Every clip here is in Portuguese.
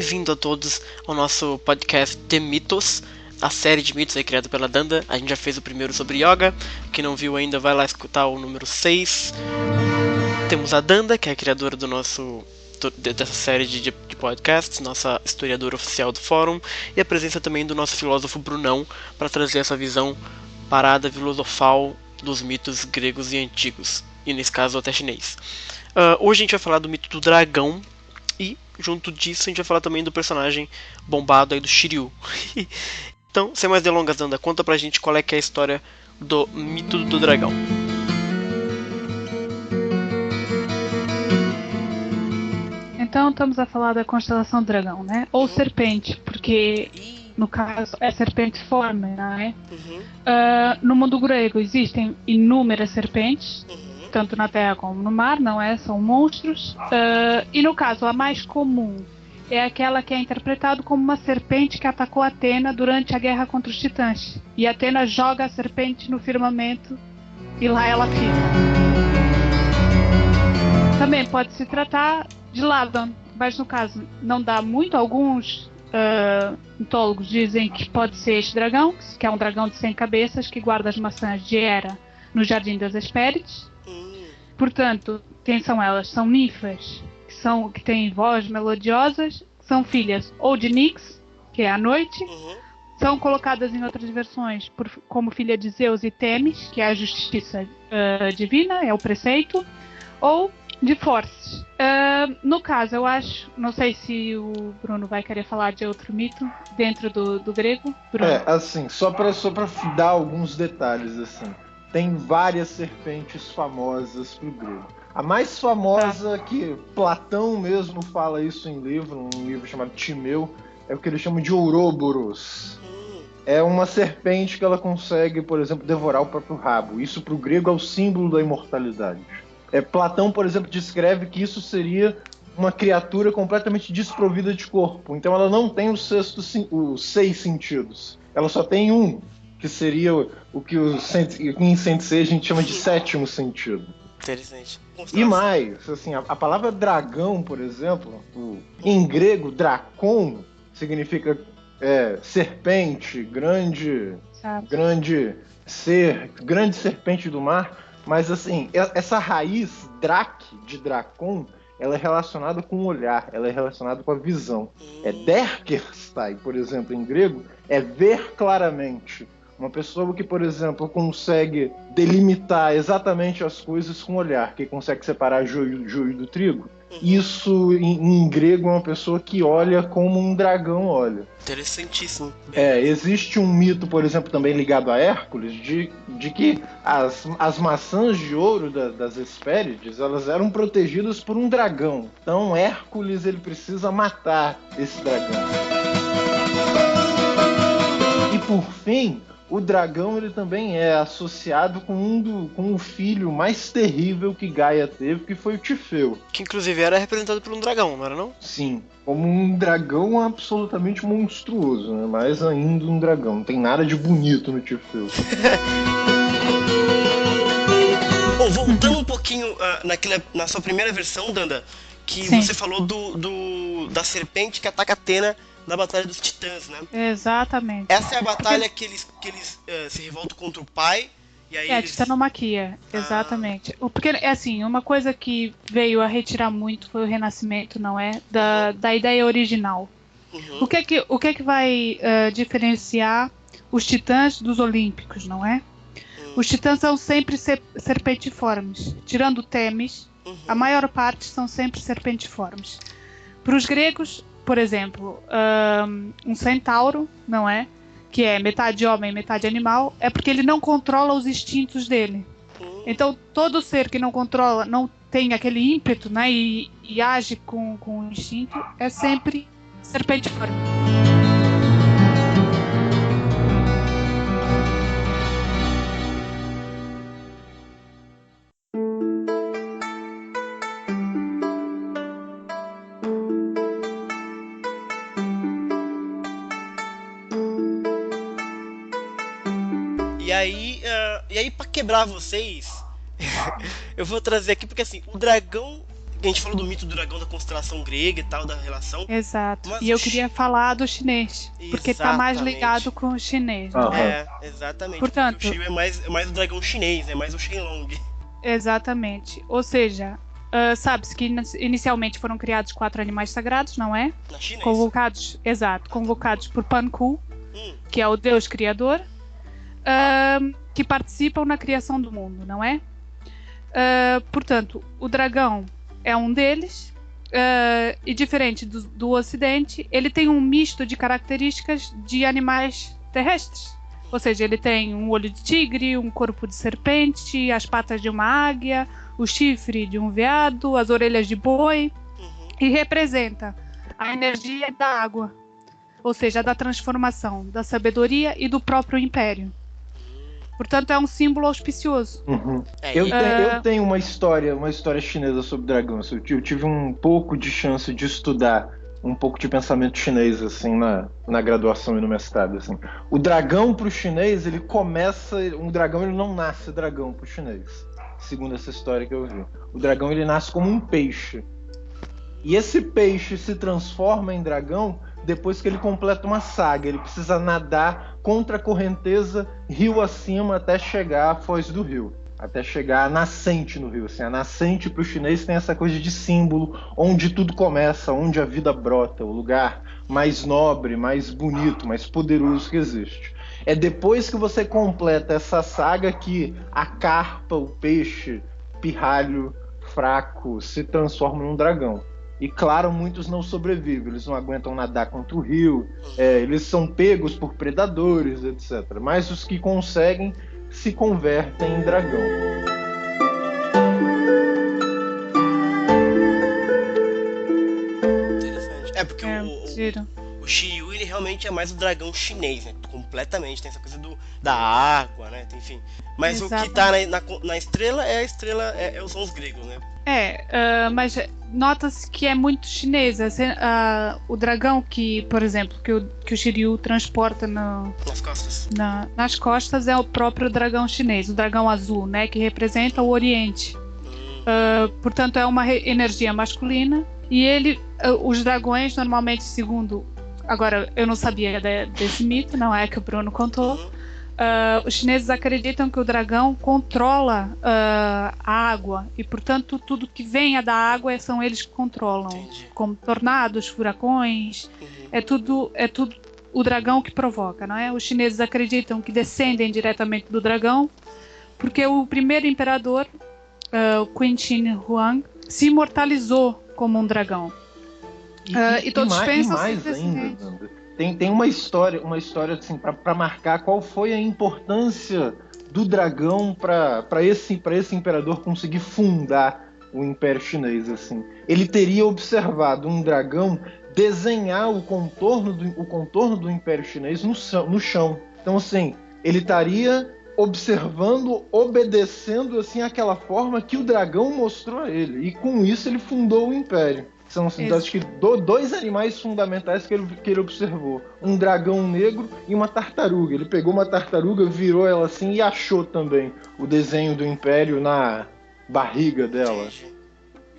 bem-vindo a todos ao nosso podcast de mitos, a série de mitos aí criada pela Danda. A gente já fez o primeiro sobre yoga, quem não viu ainda vai lá escutar o número 6. Temos a Danda, que é a criadora dessa série de podcasts, nossa historiadora oficial do fórum, e a presença também do nosso filósofo Brunão, para trazer essa visão parada filosofal dos mitos gregos e antigos, e nesse caso até chinês. Hoje a gente vai falar do mito do dragão, e junto disso a gente vai falar também do personagem bombado aí do Shiryu. Então, sem mais delongas, Danda, conta pra gente qual é que é a história do mito do dragão. Então estamos a falar da constelação do dragão, né? Ou serpente, porque no caso é serpentiforme, não é? No mundo grego existem inúmeras serpentes, tanto na terra como no mar, não é? São monstros. E no caso, a mais comum é aquela que é interpretada como uma serpente que atacou Atena durante a guerra contra os titãs. E Atena joga a serpente no firmamento e lá ela fica. Também pode se tratar de Ladon, mas no caso não dá muito. Alguns mitólogos dizem que pode ser este dragão, que é um dragão de 100 cabeças que guarda as maçãs de Hera no Jardim das Hespérides. Portanto, quem são elas? São ninfas que têm voz melodiosas, são filhas ou de Nix, que é a noite, são colocadas em outras versões como filha de Zeus e Temis, que é a justiça divina, é o preceito, ou de Forces. No caso, eu acho, não sei se o Bruno vai querer falar de outro mito dentro do grego. Bruno. Assim, só pra dar alguns detalhes, assim. Tem várias serpentes famosas pro grego. A mais famosa, que Platão mesmo fala isso em um livro chamado Timeu, é o que eles chamam de Ouroboros. É uma serpente que ela consegue, por exemplo, devorar o próprio rabo. Isso pro grego é o símbolo da imortalidade. Platão, por exemplo, descreve que isso seria uma criatura completamente desprovida de corpo. Então ela não tem os 6 sentidos. Ela só tem um, que seria o que em Sensei a gente chama de 7º sentido. Interessante. E mais, assim, a palavra dragão, por exemplo, em grego, drakon, significa serpente, grande ser, grande serpente do mar. Mas assim, essa raiz drak, de drakon, ela é relacionada com o olhar, ela é relacionada com a visão. Derkerstai, por exemplo, em grego, é ver claramente. Uma pessoa que, por exemplo, consegue delimitar exatamente as coisas com o olhar, que consegue separar joio do trigo, isso em grego é uma pessoa que olha como um dragão olha. Interessantíssimo. Existe um mito, por exemplo, também ligado a Hércules, de que as maçãs de ouro das Hespérides, elas eram protegidas por um dragão. Então Hércules ele precisa matar esse dragão. E por fim, o dragão ele também é associado com o filho mais terrível que Gaia teve, que foi o Tifeu. Que inclusive era representado por um dragão, não era não? Sim, como um dragão absolutamente monstruoso, né? Mais ainda um dragão. Não tem nada de bonito no Tifeu. Bom, voltando um pouquinho na sua primeira versão, Danda, que Sim. Você falou da serpente que ataca Atena na Batalha dos Titãs, né? Exatamente. Essa é a batalha que eles se revoltam contra o pai. E aí a titanomaquia, exatamente. Porque, assim, uma coisa que veio a retirar muito foi o renascimento, não é? Da ideia original. O que é que vai diferenciar os titãs dos olímpicos, não é? Os titãs são sempre serpentiformes. Tirando Temis, a maior parte são sempre serpentiformes. Para os gregos, por exemplo, um centauro, não é? Que é metade homem, metade animal, é porque ele não controla os instintos dele. Então, todo ser que não controla, não tem aquele ímpeto, né? E age com o instinto, é sempre serpentiforme. E aí pra quebrar vocês, eu vou trazer aqui, porque assim, o dragão A gente falou do mito do dragão da constelação grega e tal, da relação. Exato. E eu queria falar do chinês, porque tá mais ligado com o chinês. Uhum. Exatamente. Portanto, porque o Shiryu é mais o dragão chinês, é mais o Shenlong. Exatamente. Ou seja, sabe-se que inicialmente foram criados 4 animais sagrados, não é? Na China, convocados por Pan Ku, que é o deus criador, que participam na criação do mundo, não é? Portanto, o dragão é um deles, e diferente do Ocidente, ele tem um misto de características de animais terrestres. Ou seja, ele tem um olho de tigre, um corpo de serpente, as patas de uma águia, o chifre de um veado, as orelhas de boi, e representa a energia da água, ou seja, da transformação, da sabedoria e do próprio império. Portanto, é um símbolo auspicioso. Uhum. Eu tenho uma história chinesa sobre dragões. Eu tive um pouco de chance de estudar um pouco de pensamento chinês assim na graduação e no mestrado. Assim. O dragão pro chinês, um dragão ele não nasce dragão pro chinês, segundo essa história que eu vi. O dragão ele nasce como um peixe. E esse peixe se transforma em dragão depois que ele completa uma saga. Ele precisa nadar contra a correnteza, rio acima, até chegar à foz do rio. Até chegar à nascente no rio. Assim, a nascente para o chinês tem essa coisa de símbolo, onde tudo começa, onde a vida brota, o lugar mais nobre, mais bonito, mais poderoso que existe. É depois que você completa essa saga que a carpa, o peixe, pirralho, fraco, se transforma num dragão. E claro, muitos não sobrevivem, eles não aguentam nadar contra o rio, eles são pegos por predadores, etc. Mas os que conseguem se convertem em dragão. Interessante. Porque o Shiryu, ele realmente é mais o dragão chinês, né? Completamente, tem essa coisa da água, né? Enfim. Mas exatamente. O que tá na estrela é a estrela, são os gregos, né? Mas nota-se que é muito chinesa. O dragão que, por exemplo, que o Shiryu transporta nas costas. Nas costas é o próprio dragão chinês, o dragão azul, né, que representa o Oriente. Portanto, é uma energia masculina. E os dragões, normalmente, segundo... Agora, eu não sabia desse mito, não é que o Bruno contou. Os chineses acreditam que o dragão controla a água e, portanto, tudo que venha da água são eles que controlam. Entendi. Como tornados, furacões, é tudo o dragão que provoca, não é? Os chineses acreditam que descendem diretamente do dragão porque o primeiro imperador, o Qin Shi Huang, se imortalizou como um dragão. E todos pensam mais ainda, tem uma história assim, para marcar qual foi a importância do dragão para esse imperador conseguir fundar o Império Chinês. Assim. Ele teria observado um dragão desenhar o contorno do Império Chinês no chão. Então, assim, ele estaria observando, obedecendo assim, aquela forma que o dragão mostrou a ele. E com isso ele fundou o Império. São acho que dois animais fundamentais que ele observou. Um dragão negro e uma tartaruga. Ele pegou uma tartaruga, virou ela assim e achou também o desenho do Império na barriga dela.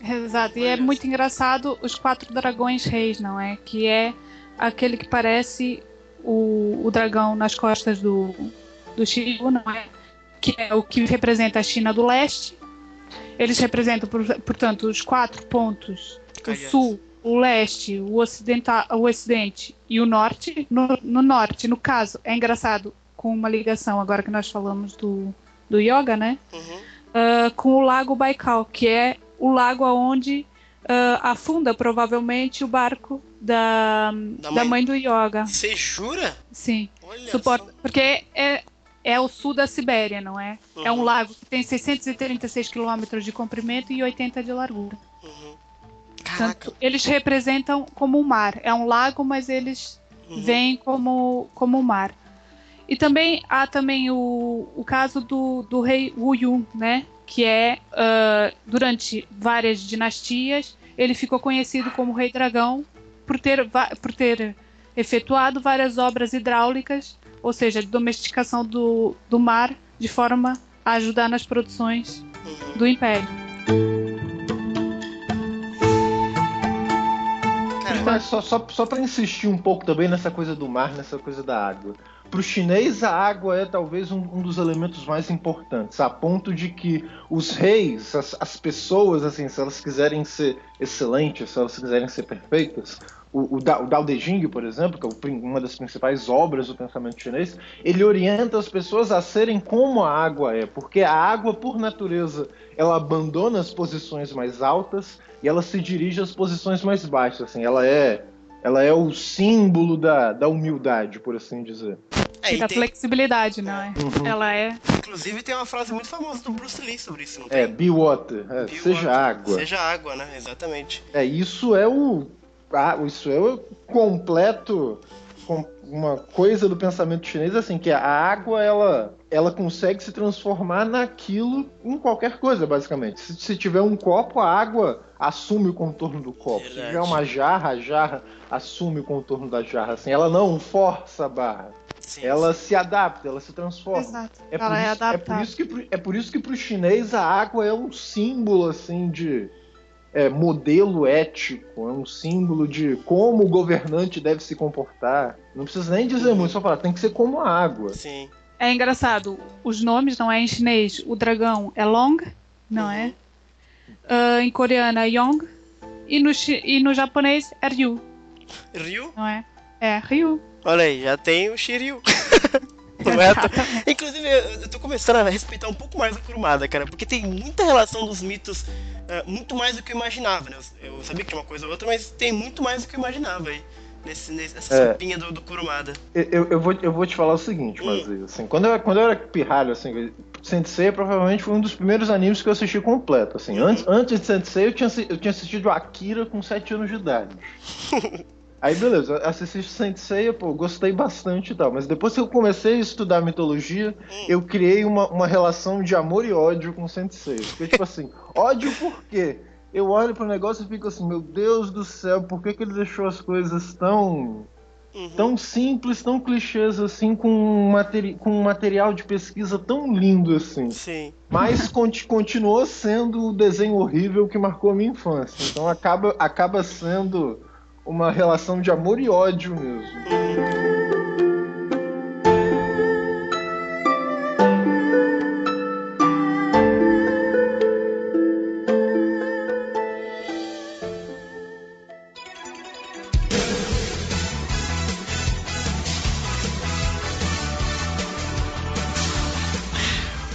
Exato. E é muito engraçado os 4 dragões reis, não é? Que é aquele que parece o dragão nas costas do Shiryu, não é? Que é o que representa a China do Leste. Eles representam, portanto, os 4 pontos: o sul, o leste, o ocidente e o norte. No norte, no caso, é engraçado, com uma ligação, agora que nós falamos do yoga, né? Com o lago Baikal, que é o lago onde afunda provavelmente o barco da mãe do yoga. Você jura? Sim. Porque é o sul da Sibéria, não é? É um lago que tem 636 quilômetros de comprimento e 80 de largura. Portanto, eles representam como um mar. É um lago, mas eles veem como um mar. E também há o caso do rei Wu Yun, né? Que é, durante várias dinastias, ele ficou conhecido como Rei Dragão por ter efetuado várias obras hidráulicas, ou seja, de domesticação do mar, de forma a ajudar nas produções do Império. Mas só para insistir um pouco também nessa coisa do mar, nessa coisa da água. Para o chinês, a água é talvez um dos elementos mais importantes, a ponto de que os reis, as pessoas, assim, se elas quiserem ser excelentes, se elas quiserem ser perfeitas, o Dao De Jing, por exemplo, que é uma das principais obras do pensamento chinês, ele orienta as pessoas a serem como a água é, porque a água, por natureza, ela abandona as posições mais altas e ela se dirige às posições mais baixas, assim, ela é o símbolo da humildade, por assim dizer. Da flexibilidade, né? Uhum. Ela é. Inclusive tem uma frase muito famosa do Bruce Lee sobre isso, não tem? Be water. Seja água. Seja água, né? Exatamente. Isso é o completo, uma coisa do pensamento chinês, assim, que a água, ela consegue se transformar naquilo em qualquer coisa, basicamente. Se tiver um copo, a água assume o contorno do copo. Verdade. Se tiver uma jarra, a jarra assume o contorno da jarra, assim. Ela não força a barra. Sim, ela se adapta, ela se transforma. Exato. É por isso que pro chinês a água é um símbolo, assim, de modelo ético, é um símbolo de como o governante deve se comportar. Não precisa nem dizer muito, só falar, tem que ser como a água. Sim. É engraçado, os nomes não é em chinês, o dragão é Long, não é? Em coreano é Yong, e no japonês é Ryu. Ryu? Não é? É, Ryu. Olha aí, já tem o Shiryu. Correto? Inclusive, eu tô começando a respeitar um pouco mais a Kurumada, cara, porque tem muita relação dos mitos, muito mais do que eu imaginava, né? Eu sabia que tinha uma coisa ou outra, mas tem muito mais do que eu imaginava aí, nessa sopinha do Kurumada. Eu vou te falar o seguinte, mas assim, quando eu era pirralho, assim, Sensei provavelmente foi um dos primeiros animes que eu assisti completo, assim. Antes de Sensei, eu tinha assistido Akira com 7 anos de idade. Aí beleza, assisti Sensei, gostei bastante e tal, mas depois que eu comecei a estudar mitologia, eu criei uma relação de amor e ódio com Sensei. Porque tipo assim, ódio por quê? Eu olho pro negócio e fico assim, meu Deus do céu, por que ele deixou as coisas tão simples, tão clichês assim, com um material de pesquisa tão lindo assim. Sim. Mas continuou sendo o desenho horrível que marcou a minha infância. Então acaba sendo uma relação de amor e ódio mesmo.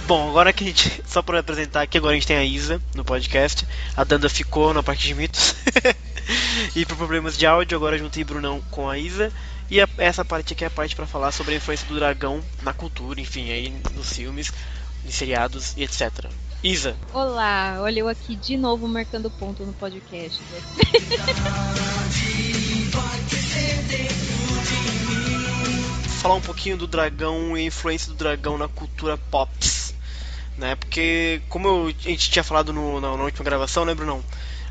Bom, agora que a gente, só pra apresentar aqui, agora a gente tem a Isa no podcast, a Danda ficou na parte de mitos, e por problemas de áudio, agora juntei Brunão com a Isa, e essa parte aqui é a parte pra falar sobre a influência do dragão na cultura, enfim, aí nos filmes, em seriados e etc. Isa. Olá, olha eu aqui de novo marcando ponto no podcast. Falar um pouquinho do dragão e a influência do dragão na cultura pops. Né? Porque, como a gente tinha falado na última gravação, né, Brunão?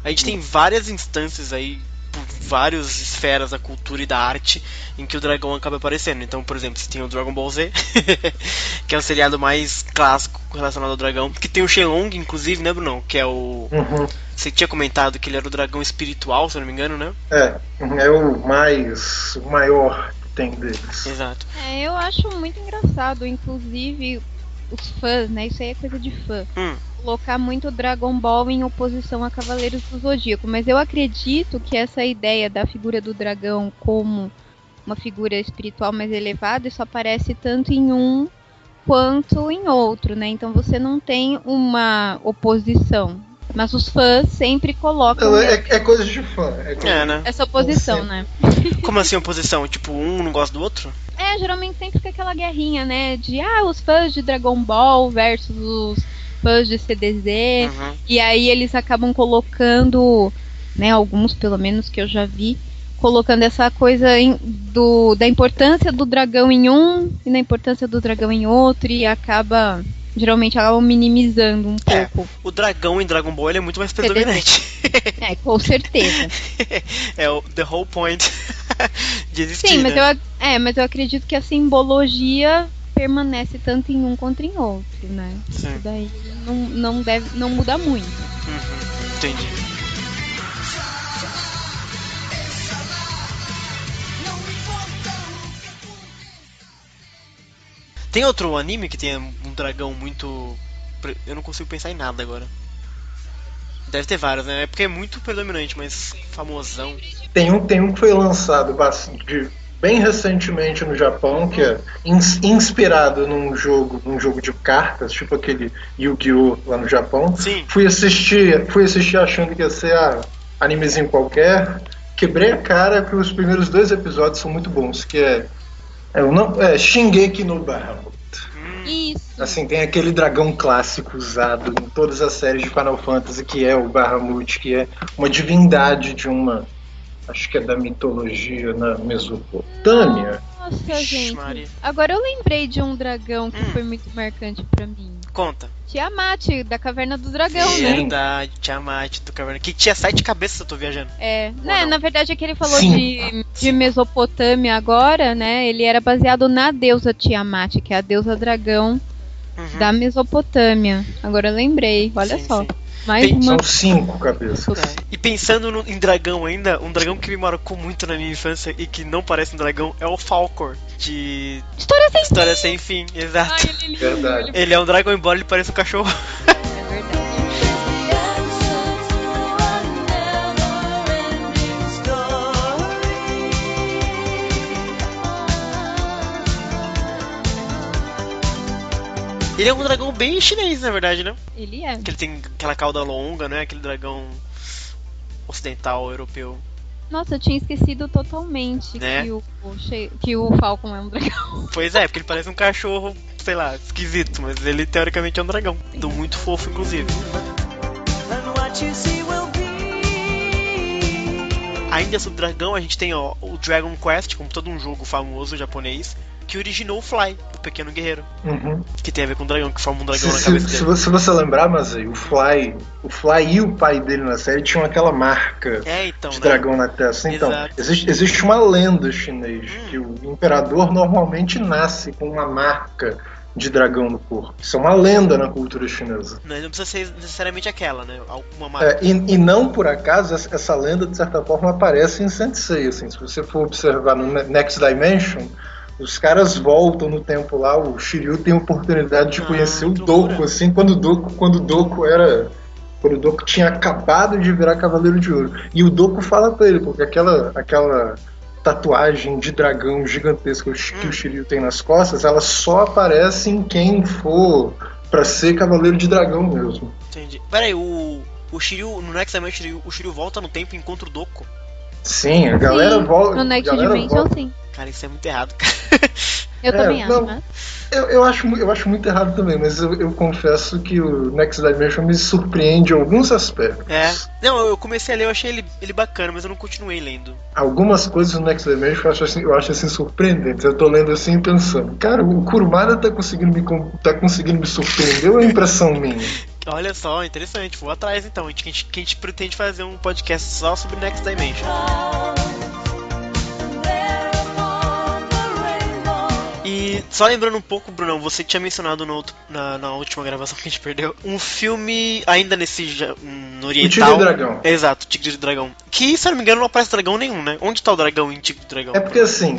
A gente tem várias instâncias aí, por várias esferas da cultura e da arte, em que o dragão acaba aparecendo. Então, por exemplo, você tem o Dragon Ball Z, que é o seriado mais clássico relacionado ao dragão, que tem o Shenlong, inclusive, né, Brunão? Que é o... Você tinha comentado que ele era o dragão espiritual, se eu não me engano, né? É o maior que tem deles. Exato. Eu acho muito engraçado, inclusive... os fãs, né? Isso aí é coisa de fã. Colocar muito Dragon Ball em oposição a Cavaleiros do Zodíaco. Mas eu acredito que essa ideia da figura do dragão como uma figura espiritual mais elevada, isso aparece tanto em um quanto em outro, né? Então você não tem uma oposição. Mas os fãs sempre colocam... É coisa de fã. Né? Essa oposição, né? Como assim oposição? Tipo, um não gosta do outro? Geralmente sempre fica aquela guerrinha, né? De, os fãs de Dragon Ball versus os fãs de CDZ. E aí eles acabam colocando, né? Alguns, pelo menos, que eu já vi, colocando essa coisa da importância do dragão em um e da importância do dragão em outro. E geralmente acabam minimizando um pouco. O dragão em Dragon Ball ele é muito mais predominante. Com certeza. É o the whole point de existir. Sim, mas eu acredito que a simbologia permanece tanto em um quanto em outro, né? Sim. Isso daí não muda muito. Entendi. Tem outro anime que tem um dragão muito... Eu não consigo pensar em nada agora. Deve ter vários, né? É porque é muito predominante, mas famosão. Tem um que foi lançado bem recentemente no Japão, que é inspirado num jogo de cartas, tipo aquele Yu-Gi-Oh! Lá no Japão. Sim. Fui assistir achando que ia ser animezinho qualquer. Quebrei a cara que os primeiros 2 episódios são muito bons, que é Shingeki no Bahamut. Isso. Assim, tem aquele dragão clássico usado em todas as séries de Final Fantasy, que é o Bahamut, que é uma divindade de uma... Acho que é da mitologia na Mesopotâmia. Nossa, gente. Maria. Agora eu lembrei de um dragão que foi muito marcante pra mim. Conta. Tiamat, da Caverna do Dragão, né? Verdade, Tiamat do Caverna. Que tinha 7 cabeças, eu tô viajando. É, né, não? na verdade é que ele falou Sim. de Mesopotâmia agora, né? Ele era baseado na deusa Tiamat, que é a deusa dragão da Mesopotâmia. Agora eu lembrei, olha Sim, só. sim. Mais uma. São 5 cabeças. E pensando em dragão ainda, um dragão que me marcou muito na minha infância e que não parece um dragão é o Falcor, de História Sem Fim, exato. Ai, ele é lindo. Verdade. Ele é um dragão, embora ele pareça um cachorro. É verdade. Ele é um dragão bem chinês, na verdade, né? Ele é. Que ele tem aquela cauda longa, né? Aquele dragão ocidental, europeu. Nossa, eu tinha esquecido totalmente Né? que o Falcon é um dragão. Pois é, porque ele parece um cachorro, sei lá, esquisito, mas ele teoricamente é um dragão. Muito fofo, inclusive. Ainda sobre o dragão, a gente tem o Dragon Quest, como todo um jogo famoso japonês, que originou o Fly, o pequeno guerreiro. Uhum. Que tem a ver com o dragão, que forma um dragão na cabeça dele. Se você lembrar, mas aí, o Fly e o pai dele na série tinham aquela marca Então, de né? dragão na testa. Então, Exato. existe uma lenda chinesa que o imperador normalmente nasce com uma marca de dragão no corpo. Isso é uma lenda na cultura chinesa. Não precisa ser necessariamente aquela, né? Alguma marca. E não por acaso essa lenda, de certa forma, aparece em Sensei. Assim, se você for observar no Next Dimension, os caras voltam no tempo lá, o Shiryu tem a oportunidade de conhecer o Doku, assim, quando o Doku tinha acabado de virar Cavaleiro de Ouro. E o Doku fala pra ele, porque aquela tatuagem de dragão gigantesca que o Shiryu tem nas costas, ela só aparece em quem for pra ser Cavaleiro de Dragão mesmo. Entendi. Peraí, o Shiryu, no Next Dimension, o Shiryu volta no tempo e encontra o Doku? Sim, a galera volta. No Next Dimension, sim. Cara, isso é muito errado, cara. Eu também acho, não, né? Eu acho muito errado também, mas eu confesso que o Next Dimension me surpreende em alguns aspectos. Não, eu comecei a ler, eu achei ele bacana, mas eu não continuei lendo. Algumas coisas no Next Dimension eu acho assim surpreendentes. Eu tô lendo assim e pensando, cara, o Kurumada tá conseguindo me surpreender ou é impressão minha? Olha só, interessante, vou atrás então. A gente pretende fazer um podcast só sobre Next Dimension. E só lembrando um pouco, Brunão, você tinha mencionado na última gravação que a gente perdeu, um filme ainda no oriental. O Tigre e Dragão. Exato, Tigre e Dragão. Que, se eu não me engano, não aparece dragão nenhum, né? Onde tá o dragão em Tigre e Dragão? É porque assim,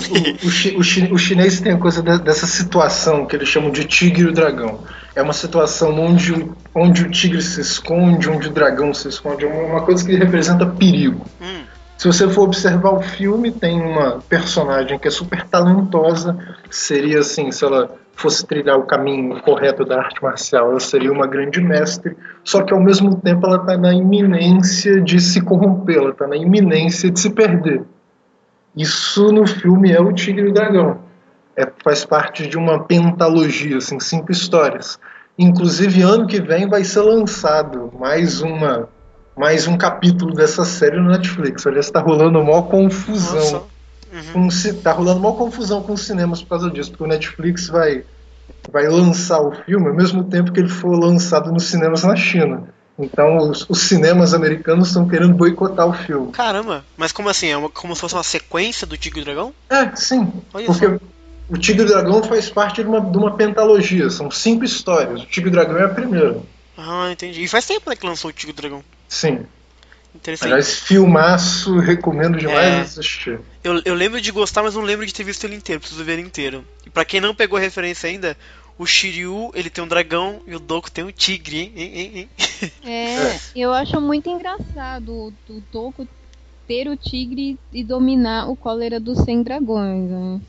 o chinês tem a coisa dessa situação que eles chamam de Tigre e Dragão. É uma situação onde o tigre se esconde, onde o dragão se esconde. É uma coisa que representa perigo. Se você for observar o filme, tem uma personagem que é super talentosa. Seria assim, se ela fosse trilhar o caminho correto da arte marcial, ela seria uma grande mestre. Só que ao mesmo tempo ela está na iminência de se corromper, ela está na iminência de se perder. Isso no filme é o Tigre e o Dragão. Faz parte de uma pentalogia, assim, 5 histórias. Inclusive, ano que vem vai ser lançado mais um capítulo dessa série no Netflix. Aliás, está rolando uma maior confusão. Tá rolando uma confusão com os cinemas por causa disso, porque o Netflix vai lançar o filme ao mesmo tempo que ele for lançado nos cinemas na China. Então os cinemas americanos estão querendo boicotar o filme. Caramba, mas como assim? Como se fosse uma sequência do Tigre e Dragão? Sim. Olha porque só. O Tigre e o Dragão faz parte de uma pentalogia, são 5 histórias. O Tigre e o Dragão é a primeira. Entendi. E faz tempo, né, que lançou o Tigre e Dragão? Sim. Interessante. Aliás, filmaço, recomendo demais assistir. Eu lembro de gostar, mas não lembro de ter visto ele inteiro, preciso ver ele inteiro. E pra quem não pegou a referência ainda, o Shiryu, ele tem um dragão e o Doku tem um tigre, hein? Eu acho muito engraçado o Doku ter o tigre e dominar o cólera dos 100 dragões, né?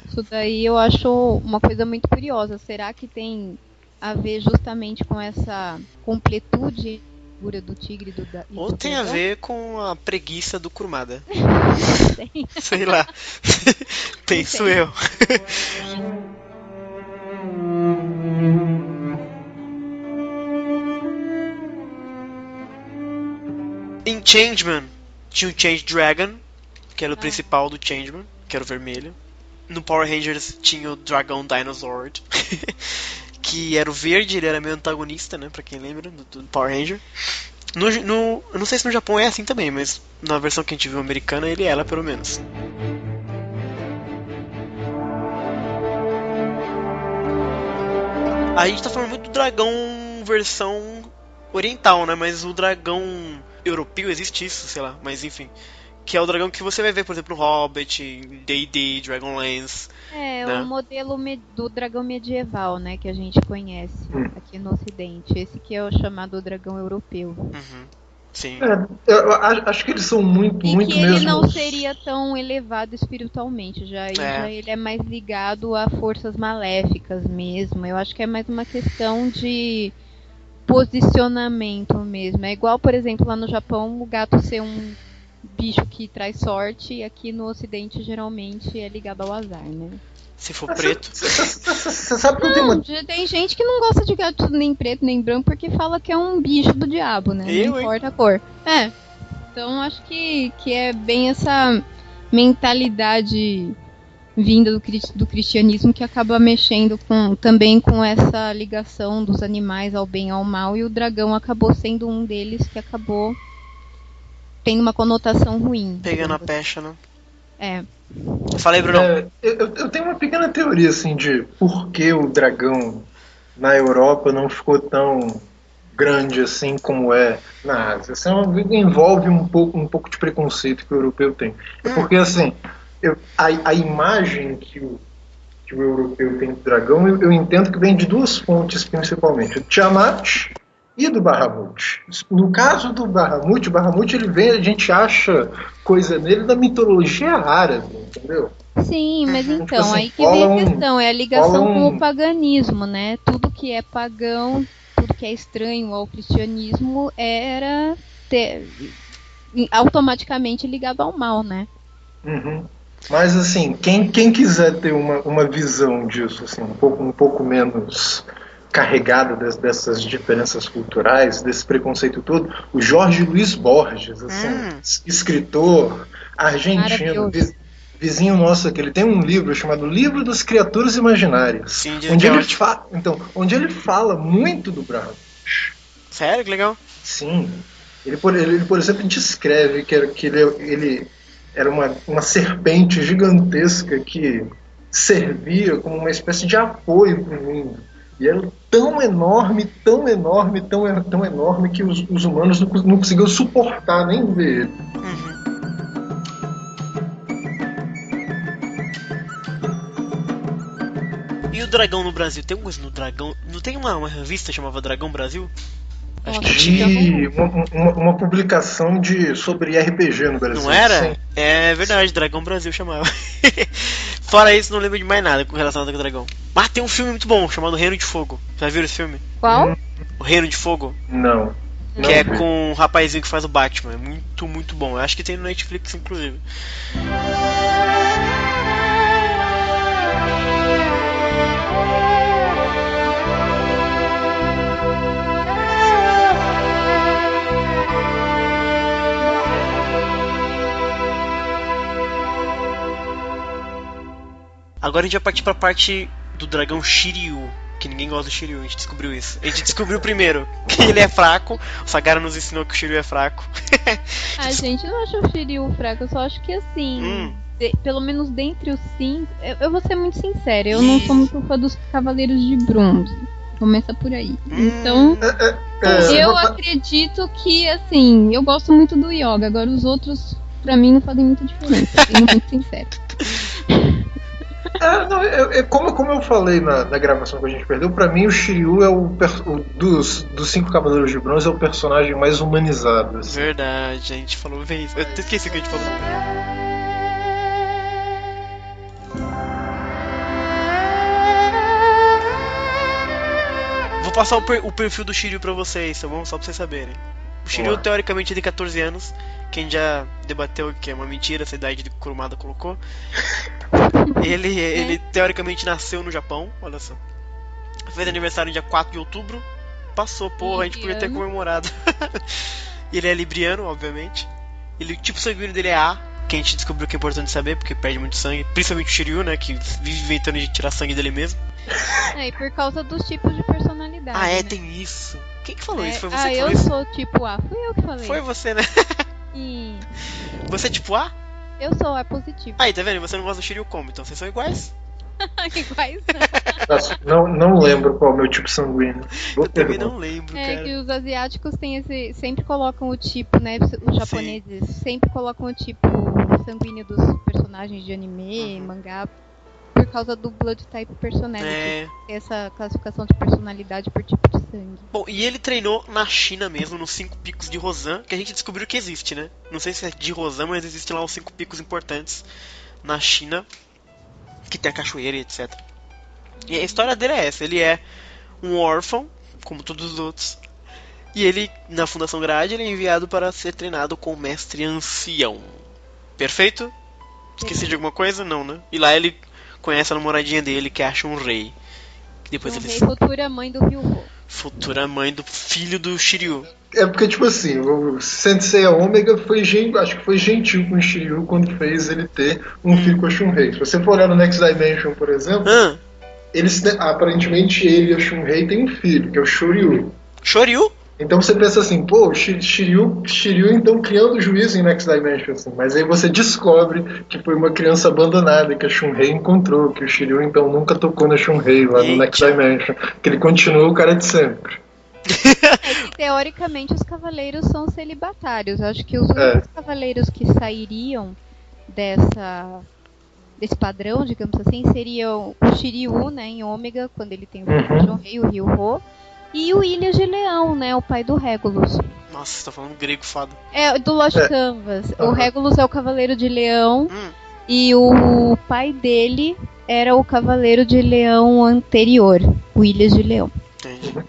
Isso daí eu acho uma coisa muito curiosa. Será que tem a ver justamente com essa completude do tigre ou tem dragão? A ver com a preguiça do Kurumada. Tem. Sei lá. Penso eu. Em Changeman tinha o Change Dragon, que era o principal do Changeman, que era o vermelho. No Power Rangers tinha o Dragão Dinosaur, que era o verde, ele era meio antagonista, né, pra quem lembra, do Power Ranger. Eu não sei se no Japão é assim também, mas na versão que a gente viu americana, ele é ela, pelo menos. A gente tá falando muito do dragão versão oriental, né, mas o dragão europeu existe isso, sei lá, mas enfim. Que é o dragão que você vai ver, por exemplo, no Hobbit, em D&D, Dragonlance. O modelo do dragão medieval, né, que a gente conhece aqui no Ocidente. Esse que é o chamado dragão europeu. Sim. Eu acho que eles são muito e muito que ele mesmo. Não seria tão elevado espiritualmente, já ele é mais ligado a forças maléficas mesmo. Eu acho que é mais uma questão de posicionamento mesmo. É igual, por exemplo, lá no Japão, o gato ser um bicho que traz sorte, e aqui no Ocidente geralmente é ligado ao azar, né? Se for preto. Você sabe que eu tenho Não, tem gente que não gosta de gato nem preto nem branco porque fala que é um bicho do diabo, né? Não importa a cor. Então acho que é bem essa mentalidade vinda do cristianismo que acaba mexendo também com essa ligação dos animais ao bem e ao mal, e o dragão acabou sendo um deles que acabou tendo uma conotação ruim. Pegando a pecha, né? Falei, Bruno. Eu tenho uma pequena teoria, assim, de por que o dragão na Europa não ficou tão grande assim como é na Ásia. Isso envolve um pouco de preconceito que o europeu tem. É porque, assim, a imagem que o europeu tem do dragão, eu entendo que vem de duas fontes, principalmente. O Tiamat e do Bahamut. No caso do Bahamut, ele vem, a gente acha coisa nele da mitologia árabe, entendeu? Sim, mas então, tipo assim, aí que vem a questão, é a ligação com o paganismo, né? Tudo que é pagão, tudo que é estranho ao cristianismo era automaticamente ligado ao mal, né? Mas assim, quem quiser ter uma visão disso, assim, um pouco menos carregada dessas diferenças culturais, desse preconceito todo, o Jorge Luiz Borges, assim, escritor argentino, vizinho nosso, que ele tem um livro chamado Livro das Criaturas Imaginárias. Sim, onde ele fala muito do Brahma. Sério? Que legal. Sim. Ele por exemplo, descreve que ele era uma serpente gigantesca que servia como uma espécie de apoio para o mundo. E era tão enorme que os humanos não conseguiam suportar nem ver ele. E o dragão no Brasil? Tem alguma coisa no dragão? Não tem uma revista chamada Dragão Brasil? Acho que uma publicação sobre RPG no Brasil. Não era? Sim. É verdade, Dragão Brasil chamava. Fora isso, não lembro de mais nada com relação ao dragão. Mas tem um filme muito bom chamado Reino de Fogo. Já viram esse filme? Qual? O Reino de Fogo. Não. Que é com o rapazinho que faz o Batman. É muito, muito bom. Eu acho que tem no Netflix, inclusive. Agora a gente vai partir pra parte do dragão Shiryu, que ninguém gosta do Shiryu, a gente descobriu isso. A gente descobriu primeiro que ele é fraco, o Sagara nos ensinou que o Shiryu é fraco. A gente não acha o Shiryu fraco, eu só acho que assim, pelo menos dentre os 5, eu vou ser muito sincera, eu não sou muito fã dos Cavaleiros de Bronze. Começa por aí. Então, eu acredito que, assim, eu gosto muito do Yoga. Agora os outros, pra mim, não fazem muita diferença. Sendo muito sincero. Como eu falei na gravação que a gente perdeu, pra mim o Shiryu é dos 5 Cavaleiros de Bronze é o personagem mais humanizado. Assim. Verdade, a gente falou bem isso. Eu até esqueci o que a gente falou. Vou passar o perfil do Shiryu pra vocês, tá bom? Só pra vocês saberem. O Shiryu, teoricamente, tem 14 anos. Quem já debateu que é uma mentira essa idade que o Kurumada colocou. Ele teoricamente nasceu no Japão, olha só. Fez aniversário no dia 4 de outubro. Passou, porra, a gente podia ter comemorado. E ele é libriano, obviamente. O tipo sanguíneo dele é A, que a gente descobriu que é importante saber, porque perde muito sangue. Principalmente o Shiryu, né, que vive inventando de tirar sangue dele mesmo. E por causa dos tipos de personalidade. Né? Tem isso. Quem que falou isso? Foi você que falou isso? Eu sou tipo A, fui eu que falei. Foi você, né? Você é tipo A? Eu sou A positivo. Aí, tá vendo? Você não gosta do Shiryu como? Então vocês são iguais? Iguais? Nossa, não lembro qual é o meu tipo sanguíneo. Eu também não lembro, cara. Que os asiáticos têm sempre colocam o tipo, né? Os japoneses sempre colocam o tipo sanguíneo dos personagens de anime, mangá, por causa do Blood Type Personality. Essa classificação de personalidade por tipo de sangue. Bom, e ele treinou na China mesmo, nos 5 picos de Rosan, que a gente descobriu que existe, né? Não sei se é de Rosan, mas existem lá os 5 picos importantes na China, que tem a cachoeira e etc. E a história dele é essa, ele é um órfão, como todos os outros, e ele, na Fundação Grade, ele é enviado para ser treinado com o mestre ancião. Perfeito? Esqueci de alguma coisa? Não, né? E lá ele conhece a namoradinha dele, que é a Shunrei. Depois futura mãe do Ryuho. Futura mãe do filho do Shiryu. É porque, tipo assim, o Sensei Ômega acho que foi gentil com o Shiryu quando fez ele ter um filho com a Shunrei. Se você for olhar no Next Dimension, por exemplo, aparentemente ele e a Shunrei têm um filho, que é o Shoryu. Shoryu? Então você pensa assim, pô, Shiryu então criando juízo em Next Dimension, assim. Mas aí você descobre que foi uma criança abandonada que a Shunrei encontrou, que o Shiryu então nunca tocou na Shunrei lá no Next Dimension, que ele continua o cara de sempre. Que, teoricamente os cavaleiros são celibatários. Eu acho que os únicos cavaleiros que sairiam desse padrão, digamos assim, seriam o Shiryu, né, em Ômega, quando ele tem o Shunrei, o Ryuho. E o Ilha de Leão, né? O pai do Regulus. Nossa, você tá falando grego foda. Do Lost Canvas. O Regulus é o Cavaleiro de Leão. E o pai dele era o Cavaleiro de Leão anterior. O Ilha de Leão.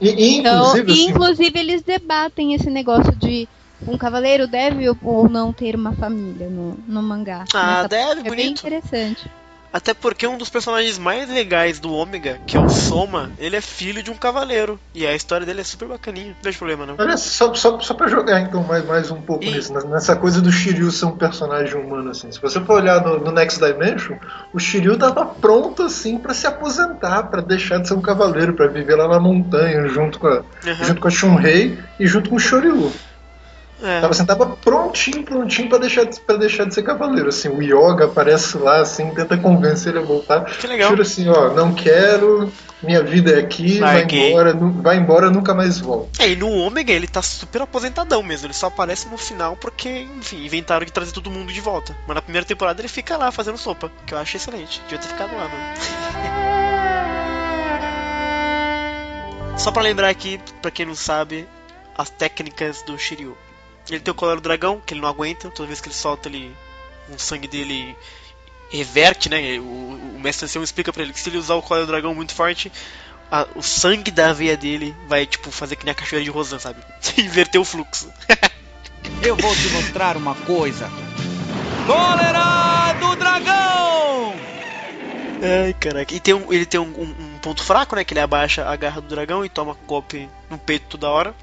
Entendi. Inclusive eles debatem esse negócio de um cavaleiro deve ou não ter uma família no mangá. Deve, bonito. É bem interessante. Até porque um dos personagens mais legais do Ômega, que é o Soma, ele é filho de um cavaleiro. E a história dele é super bacaninha. Não vejo problema, não. Olha, só pra jogar então mais um pouco nisso, nessa coisa do Shiryu ser um personagem humano, assim. Se você for olhar no Next Dimension, o Shiryu tava pronto, assim, pra se aposentar, pra deixar de ser um cavaleiro, pra viver lá na montanha, junto com a Shunrei e junto com o Shoryu. Tava prontinho pra deixar de ser cavaleiro, assim. O Yoga aparece lá, assim, tenta convencer ele a voltar. Que legal. Jura assim, não quero, minha vida é aqui, vai embora, nunca mais volta. E no Ômega ele tá super aposentadão mesmo, ele só aparece no final porque, enfim, inventaram de trazer todo mundo de volta. Mas na primeira temporada ele fica lá fazendo sopa, que eu acho excelente, devia ter ficado lá, mano. Só pra lembrar aqui, pra quem não sabe, as técnicas do Shiryu. Ele tem o colar do dragão, que ele não aguenta, toda vez que ele solta, o sangue dele reverte, né? O mestre ancião explica pra ele que se ele usar o colar do dragão muito forte, o sangue da veia dele vai, tipo, fazer que nem a cachoeira de Rosan, sabe? Inverter o fluxo. Eu vou te mostrar uma coisa. Cólera do dragão! Ai, caraca. E ele tem um ponto fraco, né? Que ele abaixa a garra do dragão e toma golpe no peito toda hora.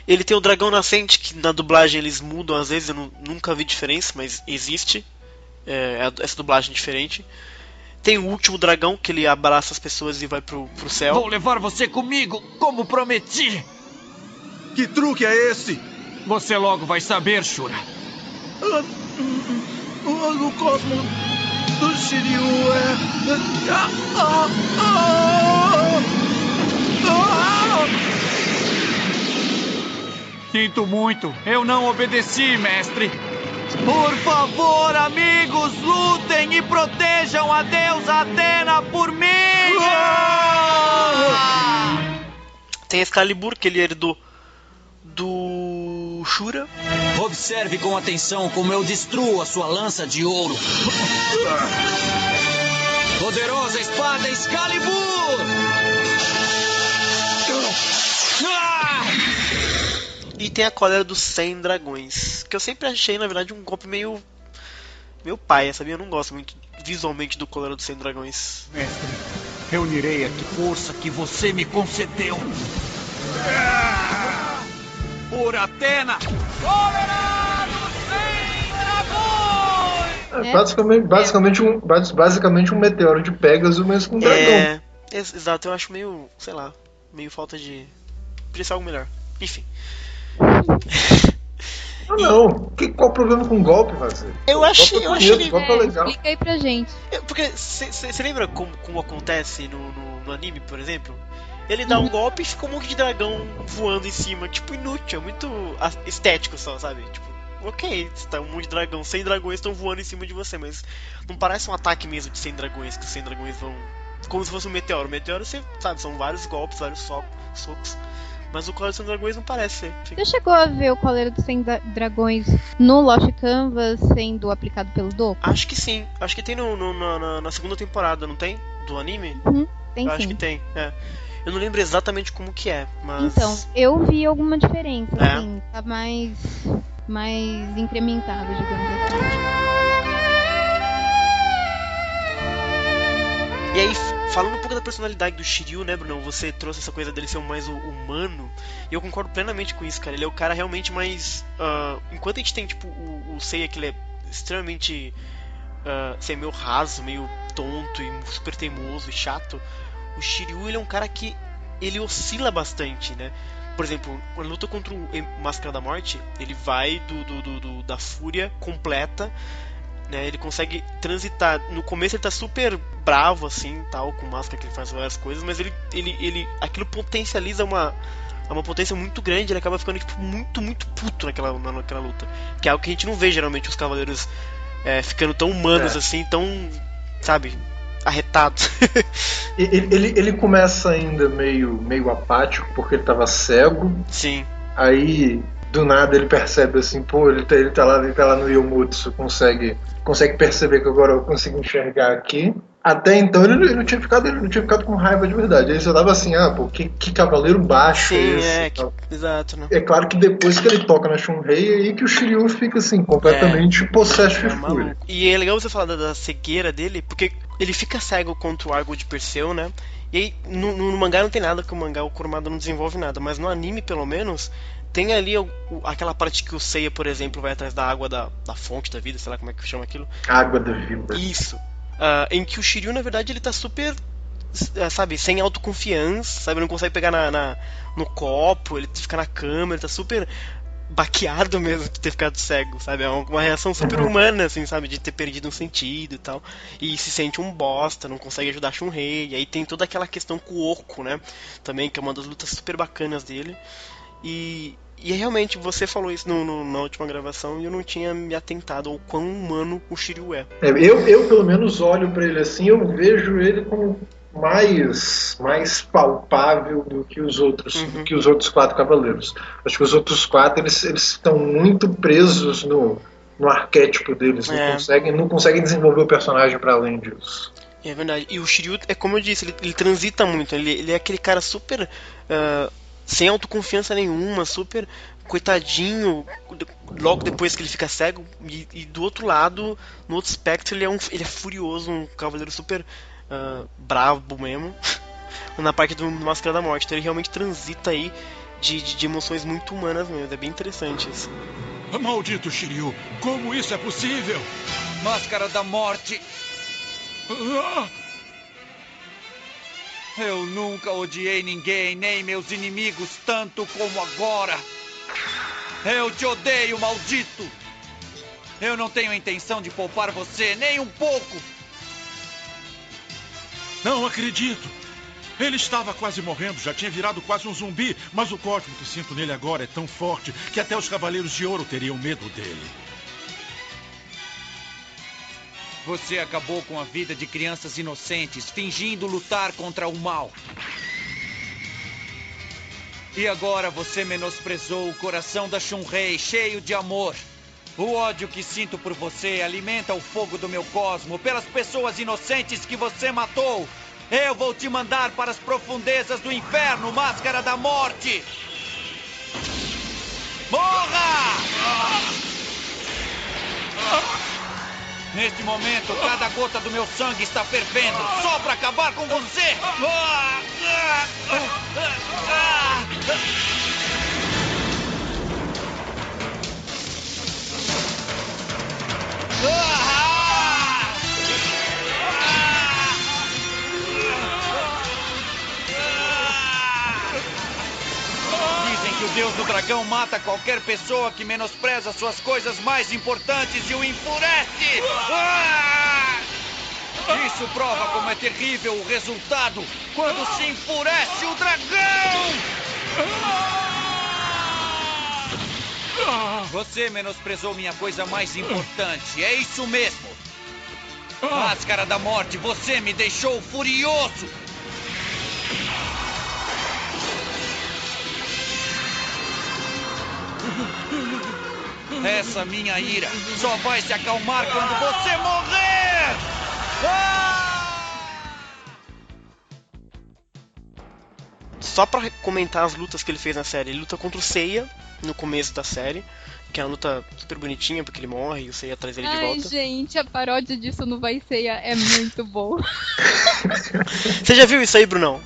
Ele tem o dragão nascente, que na dublagem eles mudam às vezes, eu nunca vi diferença, mas existe essa dublagem diferente. Tem o último dragão, que ele abraça as pessoas e vai pro céu. Vou levar você comigo, como prometi! Que truque é esse? Você logo vai saber, Shura. O cosmo do Shiryu Sinto muito, eu não obedeci, mestre. Por favor, amigos, lutem e protejam a deusa Atena por mim! Tem Excalibur, que ele herdou do Shura. Observe com atenção como eu destruo a sua lança de ouro. Poderosa espada Excalibur! E tem a cólera dos 100 dragões, que eu sempre achei, na verdade, um golpe meio paia, sabia? Eu não gosto muito visualmente do cólera dos 100 dragões. Mestre, reunirei a força que você me concedeu. Por Atena! Cólera dos 100 dragões! Basicamente um meteoro de Pégaso, mas com dragão. Exato, eu acho meio, sei lá, meio falta de... Podia ser algo melhor. Enfim. Não. Qual o problema com golpe, Razer? Eu achei golpe é legal. Explica aí pra gente. Porque você lembra como acontece no anime, por exemplo? Ele dá um golpe e fica um monte de dragão voando em cima. Tipo, inútil, é muito estético só, sabe? Tipo, ok, tá um monte de dragão, 100 dragões estão voando em cima de você, mas não parece um ataque mesmo de 100 dragões, que os 100 dragões vão... Como se fosse um meteoro. O meteoro, você sabe, são vários golpes, vários socos. Mas o Cólera dos 100 Dragões não parece ser. Você chegou a ver o Cólera dos 100 Dragões no Lost Canvas sendo aplicado pelo Doku? Acho que sim. Acho que tem na segunda temporada, não tem? Do anime? Tem eu sim. Acho que tem, Eu não lembro exatamente como que é, mas... Então, eu vi alguma diferença, É? assim. Tá mais incrementado, digamos assim. E aí, falando um pouco da personalidade do Shiryu, né, Bruno? Você trouxe essa coisa dele ser mais humano. E eu concordo plenamente com isso, cara. Ele é o cara realmente mais... enquanto a gente tem, tipo, o Seiya, que ele é extremamente... ser meio raso, meio tonto e super teimoso e chato. O Shiryu, ele é um cara que... ele oscila bastante, né? Por exemplo, quando luta contra o Máscara da Morte, ele vai da fúria completa, né? Ele consegue transitar. No começo ele tá super bravo, assim, tal, com máscara, que ele faz várias coisas, mas ele aquilo potencializa uma potência muito grande. Ele acaba ficando, tipo, muito, muito puto naquela luta. Que é algo que a gente não vê, geralmente, os cavaleiros ficando tão humanos, assim, tão, sabe, arretados. Ele começa ainda meio apático, porque ele tava cego. Sim. Aí, do nada, ele percebe assim, pô, ele tá lá no Yomutsu, consegue perceber que agora eu consigo enxergar aqui. Até então ele não tinha ficado com raiva de verdade. Ele só tava assim, pô, que cavaleiro baixo é esse? Exato, né? É claro que depois que ele toca na Shunrei, é aí que o Shiryu fica assim, completamente possesso de fúria. E é legal você falar da cegueira dele, porque ele fica cego contra o Argo de Perseu, né? E aí, no mangá não tem nada, que o mangá, o Kurumada não desenvolve nada, mas no anime, pelo menos, tem ali aquela parte que o Seiya, por exemplo, vai atrás da água da fonte da vida, sei lá como é que chama aquilo. Água da vida. Isso. Em que o Shiryu, na verdade, ele tá super, sabe, sem autoconfiança, sabe, não consegue pegar no copo, ele fica na cama, ele tá super baqueado mesmo de ter ficado cego, sabe, é uma reação super humana, assim, sabe, de ter perdido um sentido e tal, e se sente um bosta, não consegue ajudar a Shunrei, e aí tem toda aquela questão com o Oco, né, também, que é uma das lutas super bacanas dele, e realmente, você falou isso na última gravação e eu não tinha me atentado ao quão humano o Shiryu é. Eu pelo menos olho pra ele assim, eu vejo ele como mais palpável do que os outros, quatro cavaleiros. Acho que os outros quatro, eles estão muito presos no arquétipo deles, não conseguem desenvolver o personagem para além disso. É verdade. E o Shiryu, é como eu disse, ele transita muito, ele é aquele cara super... sem autoconfiança nenhuma, super coitadinho, logo depois que ele fica cego, e do outro lado, no outro espectro, ele é furioso, um cavaleiro super bravo mesmo, na parte do Máscara da Morte. Então ele realmente transita aí de emoções muito humanas mesmo, é bem interessante isso. Maldito Shiryu, como isso é possível? Máscara da Morte! Eu nunca odiei ninguém, nem meus inimigos, tanto como agora. Eu te odeio, maldito! Eu não tenho intenção de poupar você, nem um pouco! Não acredito! Ele estava quase morrendo, já tinha virado quase um zumbi, mas o código que sinto nele agora é tão forte que até os Cavaleiros de Ouro teriam medo dele. Você acabou com a vida de crianças inocentes, fingindo lutar contra o mal. E agora você menosprezou o coração da Shunrei, cheio de amor. O ódio que sinto por você alimenta o fogo do meu cosmo pelas pessoas inocentes que você matou. Eu vou te mandar para as profundezas do inferno, Máscara da Morte! Morra! Neste momento, cada gota do meu sangue está fervendo, só para acabar com você! Dizem que o Deus do Dragão mata qualquer pessoa que menospreza suas coisas mais importantes e o enfurece! Isso prova como é terrível o resultado quando se enfurece o dragão! Você menosprezou minha coisa mais importante, é isso mesmo! Máscara da Morte, você me deixou furioso! Essa minha ira só vai se acalmar quando você morrer! Só pra comentar as lutas que ele fez na série, ele luta contra o Seiya no começo da série, que é uma luta super bonitinha, porque ele morre e o Seiya traz ele de volta. Ai, gente, a paródia disso no Vai Seiya é muito boa. Você já viu isso aí, Brunão?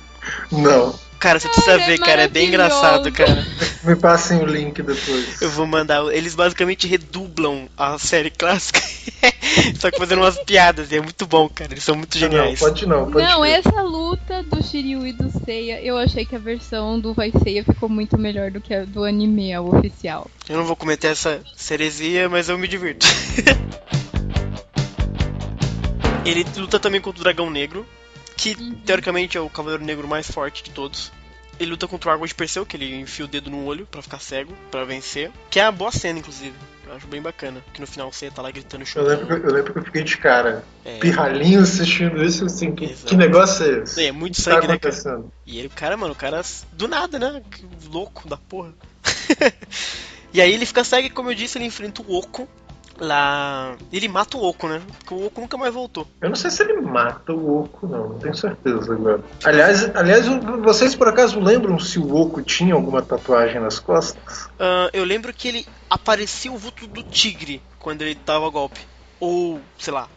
Não. Cara, você precisa ver, cara, é bem engraçado, cara. Me passem o link depois. Eu vou mandar. Eles basicamente redublam a série clássica, só que fazendo umas piadas, e é muito bom, cara. Eles são muito geniais. Não, pode Não, ver. essa luta do Shiryu e do Seiya, eu achei que a versão do Vai Seiya ficou muito melhor do que a do anime, a oficial. Eu não vou cometer essa heresia, mas eu me divirto. Ele luta também contra o Dragão Negro, que teoricamente é o Cavaleiro Negro mais forte de todos. Ele luta contra o Água de Perseu, que ele enfia o dedo no olho pra ficar cego, pra vencer. Que é uma boa cena, inclusive. Eu acho bem bacana. Que no final o Seiya tá lá gritando e chorando. Eu lembro que eu fiquei de cara. Pirralhinho assistindo isso, assim, que negócio é esse? É muito O que sangue, tá né, cara? acontecendo? E ele, o cara do nada, né? Que louco da porra. E aí ele fica cego e, como eu disse, ele enfrenta o Oco. Lá. Ele mata o Oco, né? Porque o Oco nunca mais voltou. Eu não sei se ele mata o Oco, não tenho certeza agora. Aliás, vocês por acaso lembram se o Oco tinha alguma tatuagem nas costas? Eu lembro que ele aparecia o vulto do tigre quando ele dava golpe. Ou, sei lá.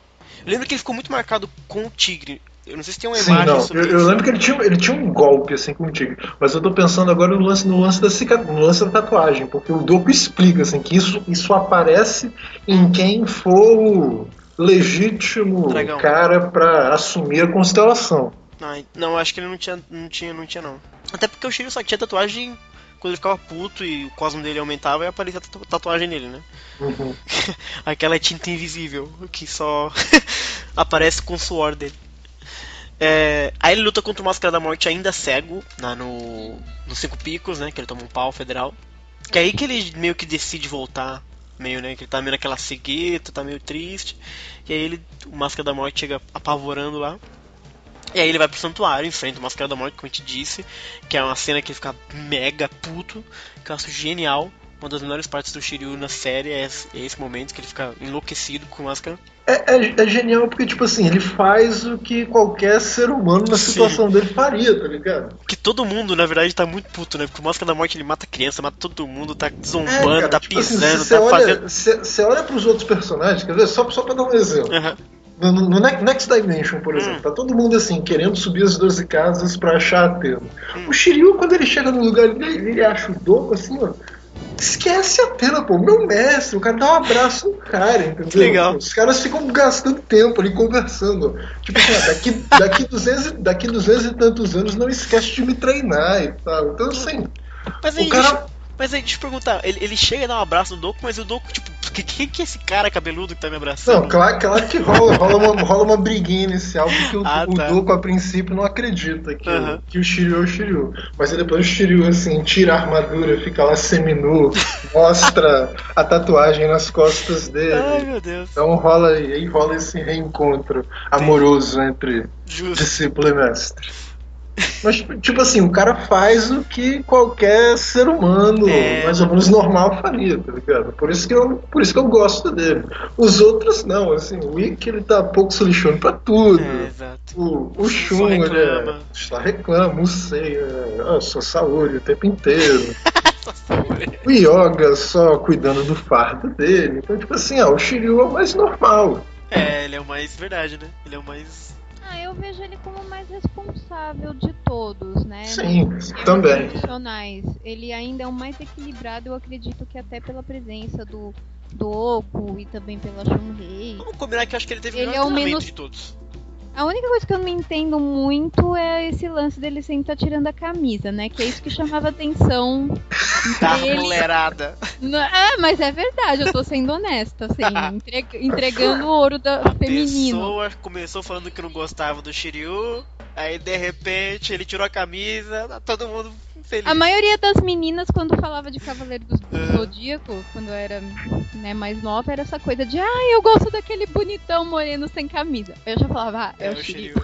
Eu lembro que ele ficou muito marcado com o tigre. Eu não sei se tem uma imagem sobre isso. Eu lembro que ele tinha um golpe assim com o tigre. Mas eu tô pensando agora no lance da tatuagem. Porque o Doku explica assim, que isso aparece em quem for o legítimo Dragão. cara pra assumir a constelação. Não, acho que ele não tinha não. Até porque o Shiryu só tinha tatuagem quando ele ficava puto e o cosmo dele aumentava e aparecia a tatuagem nele, né? Uhum. Aquela tinta invisível que só aparece com o suor dele. Aí ele luta contra o Máscara da Morte ainda cego, nos 5 picos, né? Que ele toma um pau federal. Que é aí que ele meio que decide voltar. Meio, né? Que ele tá meio naquela cegueta, tá meio triste. E aí o Máscara da Morte chega apavorando lá. E aí ele vai pro santuário, enfrenta o Máscara da Morte, como eu te disse. Que é uma cena que ele fica mega puto. Que eu acho genial. Uma das melhores partes do Shiryu na série é esse momento que ele fica enlouquecido com o Máscara. É genial porque, tipo assim, ele faz o que qualquer ser humano na situação dele faria, tá ligado? Porque todo mundo, na verdade, tá muito puto, né? Porque o Máscara da Morte, ele mata criança, mata todo mundo, tá zombando, cara, tá tipo pisando, assim, tá fazendo... Você olha pros outros personagens, quer ver? Só pra dar um exemplo. Uhum. No Next Dimension, por exemplo, tá todo mundo assim, querendo subir as 12 casas pra achar a Atena. O Shiryu, quando ele chega no lugar, ele acha o Doku assim, ó. Esquece a Atena, pô, meu mestre, o cara dá um abraço no cara, entendeu? Que legal. Os caras ficam gastando tempo ali conversando. Tipo assim, daqui 200 e tantos anos não esquece de me treinar e tal. Então assim, Mas aí, Mas aí, deixa eu perguntar, ele chega a dar um abraço no Doku, mas o Doku, tipo, quem que é esse cara cabeludo que tá me abraçando? Não, claro que rola uma briguinha inicial, porque o Doku, a princípio, não acredita que o Shiryu é o Shiryu. Mas aí depois o Shiryu, assim, tira a armadura, fica lá seminu, mostra a tatuagem nas costas dele. Ai, meu Deus. Então rola esse reencontro amoroso entre discípulo e mestre. Mas, tipo assim, o cara faz o que qualquer ser humano mais ou menos normal faria, tá ligado? Por isso que eu gosto dele. Os outros não, assim, o Ikki, ele tá pouco se lixando pra tudo. Exato. O Shun, ele só reclama, o Seiya, só saúde o tempo inteiro. O Yoga só cuidando do fardo dele. Então, tipo assim, o Shiryu é o mais normal. Ele é o mais verdade, né? Ele é o mais... Eu vejo ele como o mais responsável de todos, né? Sim, também. Ele ainda é o mais equilibrado, eu acredito que até pela presença do Doku e também pela Shunrei. Vamos combinar que eu acho que ele teve o melhor treinamento de todos. A única coisa que eu não entendo muito é esse lance dele sempre estar tirando a camisa, né? Que é isso que chamava atenção da mulherada. Mas é verdade, eu tô sendo honesta, assim, entregando o ouro feminino. Começou falando que não gostava do Shiryu, aí de repente ele tirou a camisa, tá todo mundo feliz. A maioria das meninas, quando falava de Cavaleiro do Zodíaco, quando eu era mais nova, era essa coisa de eu gosto daquele bonitão moreno sem camisa. Eu já falava, é o Shiryu.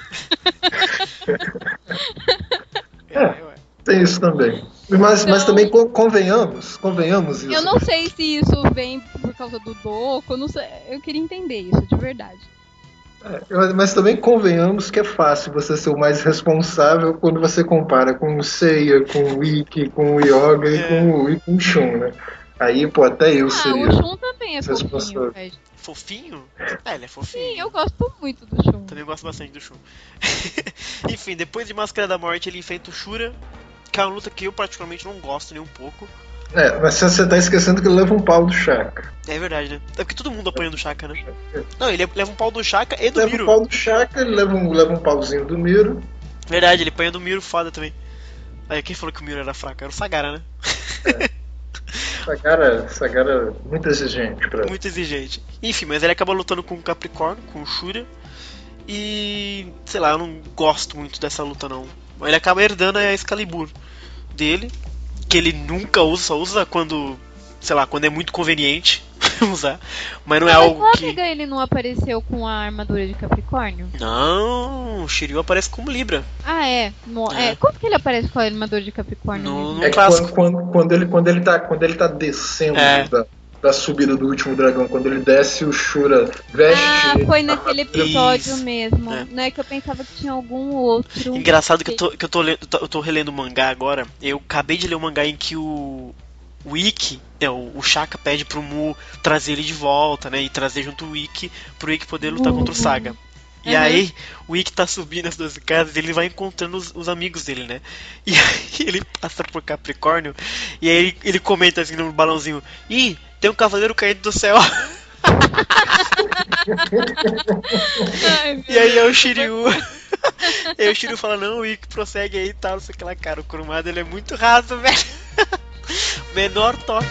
Tem isso também. Mas também convenhamos isso. Eu não sei se isso vem por causa do Doku, eu queria entender isso, de verdade. Mas também convenhamos que é fácil você ser o mais responsável quando você compara com o Seiya, com o Ikki, com o Yoga e com o Shun, né? Aí, até eu seria. O Shun também é fofinho, velho. Fofinho? Ele é fofinho. Sim, eu gosto muito do Shun. Também gosto bastante do Shun. Enfim, depois de Máscara da Morte, ele enfrenta o Shura, que é uma luta que eu particularmente não gosto nem um pouco. Mas você tá esquecendo que ele leva um pau do Shaka. É verdade, né? É porque todo mundo apanha do Shaka, né? Não, ele leva um pau do Shaka e do Miro. Leva um pau do Shaka, ele leva um pauzinho do Miro. Verdade, ele apanha do Miro foda também. Aí quem falou que o Miro era fraco? Era o Sagara, né? Sagara muito exigente Muito exigente. Enfim, mas ele acaba lutando com o Capricórnio, com o Shura. E... sei lá, eu não gosto muito dessa luta não. Ele acaba herdando a Excalibur dele, que ele nunca usa, só usa quando, sei lá, quando é muito conveniente usar, mas não é algo que... ele não apareceu com a armadura de Capricórnio? Não, o Shiryu aparece como Libra. Como que ele aparece com a armadura de Capricórnio? No clássico. Quando ele tá descendo da subida do último dragão, quando ele desce, o Shura veste... foi naquele episódio mesmo. Não é que eu pensava que tinha algum outro... Engraçado que eu tô relendo o mangá agora. Eu acabei de ler o mangá em que o Ikki, o Shaka pede pro Mu trazer ele de volta, né? E trazer junto o Ikki, pro Ikki poder lutar contra o Saga. E aí, o Ikki tá subindo as 12 casas e ele vai encontrando os amigos dele, né? E aí ele passa por Capricórnio e aí ele comenta assim no balãozinho: Ih, tem um cavaleiro caindo do céu. E aí é o Shiryu. E aí o Shiryu fala: não, o Ikki prossegue aí e tal, não sei o que lá, cara. O Kurumada, ele é muito raso, velho. Menor toque.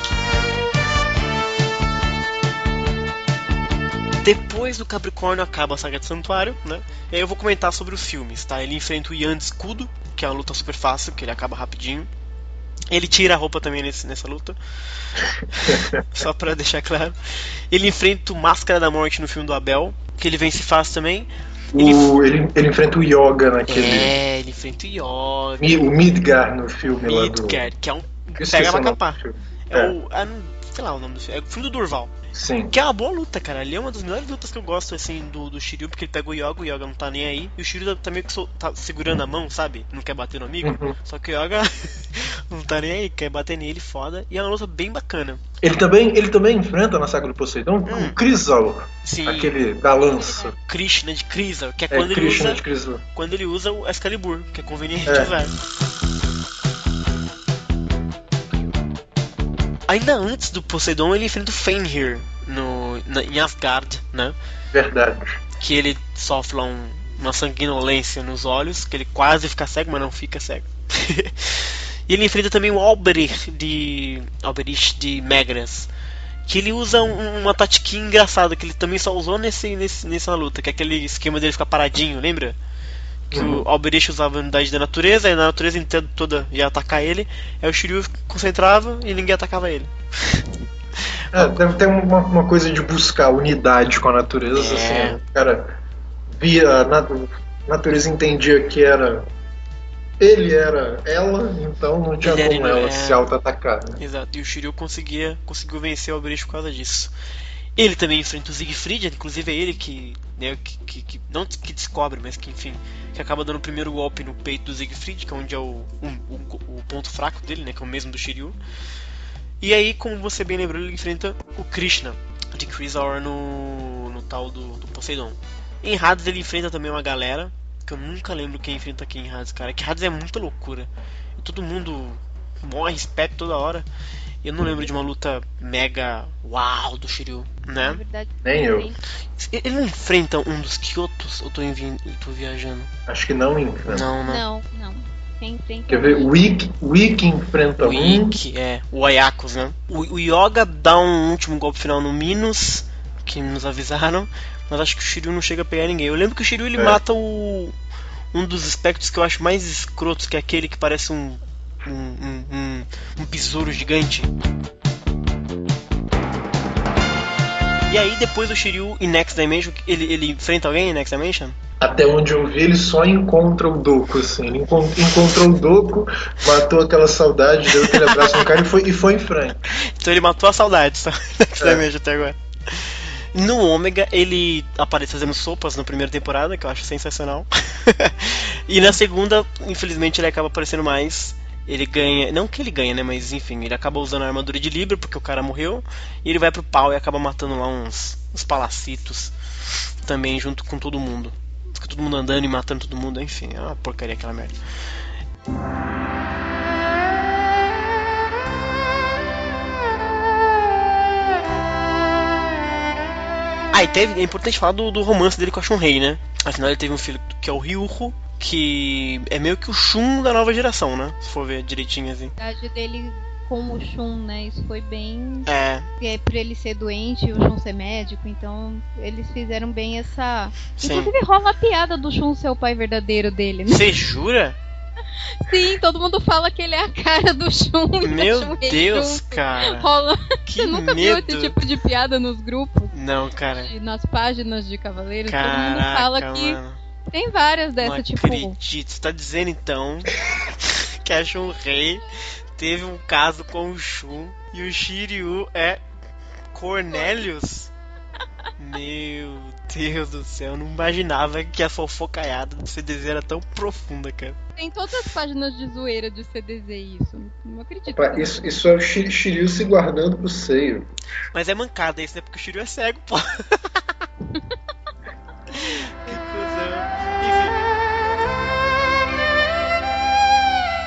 Depois do Capricórnio acaba a saga de Santuário, né? E aí eu vou comentar sobre os filmes, tá? Ele enfrenta o Yan de escudo, que é uma luta super fácil, que ele acaba rapidinho. Ele tira a roupa também nessa luta. Só pra deixar claro. Ele enfrenta o Máscara da Morte no filme do Abel, que ele vence fácil também. Ele enfrenta o Yoga naquele... ele enfrenta o Yoga. O Midgar no filme Midgar, lá do... que é um... Pega pra capar. Sei lá o nome do filme. É o filme do Durval. Sim. Que é uma boa luta, cara. Ali é uma das melhores lutas que eu gosto, assim, do Shiryu, porque ele pega o Yoga não tá nem aí. E o Shiryu tá meio que tá segurando a mão, sabe? Não quer bater no amigo. Só que o Yoga não tá nem aí, quer bater nele, foda. E é uma luta bem bacana. Ele também enfrenta na saga do Poseidon o Crisal. Sim. Aquele da lança. Krishna de Crisal, que é quando ele usa o Excalibur, que é conveniente usar. Ainda antes do Poseidon, ele enfrenta o Fenrir em Asgard, né? Verdade. Que ele sofre lá uma sanguinolência nos olhos, que ele quase fica cego, mas não fica cego. E ele enfrenta também o Alberich de Megras. Que ele usa uma tatiquinha engraçada, que ele também só usou nessa luta, que é aquele esquema dele ficar paradinho, lembra? Que o Alberich usava a unidade da natureza, aí a natureza inteira toda ia atacar ele, aí o Shiryu concentrava e ninguém atacava ele. Deve ter uma coisa de buscar unidade com a natureza, assim, o cara via, a natureza entendia que ele era ela, então não tinha como ela se auto-atacar. Né? Exato, e o Shiryu conseguiu vencer o Alberich por causa disso. Ele também enfrenta o Siegfried, inclusive é ele que não que descobre, mas que enfim, que acaba dando o primeiro golpe no peito do Siegfried, que é onde é o ponto fraco dele, né, que é o mesmo do Shiryu. E aí, como você bem lembrou, ele enfrenta o Krishna de Chrysaor no tal do Poseidon. Em Hades ele enfrenta também uma galera, que eu nunca lembro quem enfrenta quem em Hades, cara. Que Hades é muita loucura. E todo mundo morre, espeta toda hora. E eu não lembro de uma luta mega uau do Shiryu, né? Na verdade, Nem eu. Ele não enfrenta um dos Kyotos? Ou tô viajando? Acho que não enfrenta. Não. Quem enfrenta? Quer ver? O Ikki enfrenta o Ikki, o Ayakos, né? O Yoga dá um último golpe final no Minos, que nos avisaram. Mas acho que o Shiryu não chega a pegar ninguém. Eu lembro que o Shiryu ele mata um dos espectros que eu acho mais escrotos, que é aquele que parece um besouro gigante. E aí depois do Shiryu em Next Dimension, ele enfrenta alguém em Next Dimension? Até onde eu vi, ele só encontra o Doku, assim. Ele encontrou o Doku, matou aquela saudade, deu aquele abraço no cara e foi em frente. Então ele matou a saudade, só Next Dimension até agora. No Ômega, ele aparece fazendo sopas na primeira temporada, que eu acho sensacional. E na segunda, infelizmente, ele acaba aparecendo mais. Ele ganha, não que ele ganha, né, mas enfim, ele acaba usando a armadura de Libra, porque o cara morreu. E ele vai pro pau e acaba matando lá uns palacitos também, junto com todo mundo. Fica todo mundo andando e matando todo mundo, enfim, é uma porcaria aquela merda. E é importante falar do romance dele com a Shunrei, né? Afinal ele teve um filho que é o Ryuho, que é meio que o Shun da nova geração, né? Se for ver direitinho assim. A verdade dele com o Shun, né? Isso foi bem... Por ele ser doente e o Shun ser médico, então eles fizeram bem essa... Sim. Inclusive rola a piada do Shun ser o pai verdadeiro dele, né? Você jura? Sim, todo mundo fala que ele é a cara do Shun. Meu Deus, cara. Rola. Que Você nunca viu esse tipo de piada nos grupos? Não, cara. Nas páginas de Cavaleiros, Caraca, todo mundo fala que tem várias dessas, não tipo... acredito. Você tá dizendo então que a Shunrei teve um caso com o Shun e o Shiryu é Cornelius? Meu Deus do céu, eu não imaginava que a fofocaiada do CDZ era tão profunda, cara. Tem todas as páginas de zoeira de CDZ isso. Não acredito. Opa, isso é o Shiryu se guardando pro seio. Mas é mancada isso, né? Porque o Shiryu é cego, pô. Que cuzão. Enfim.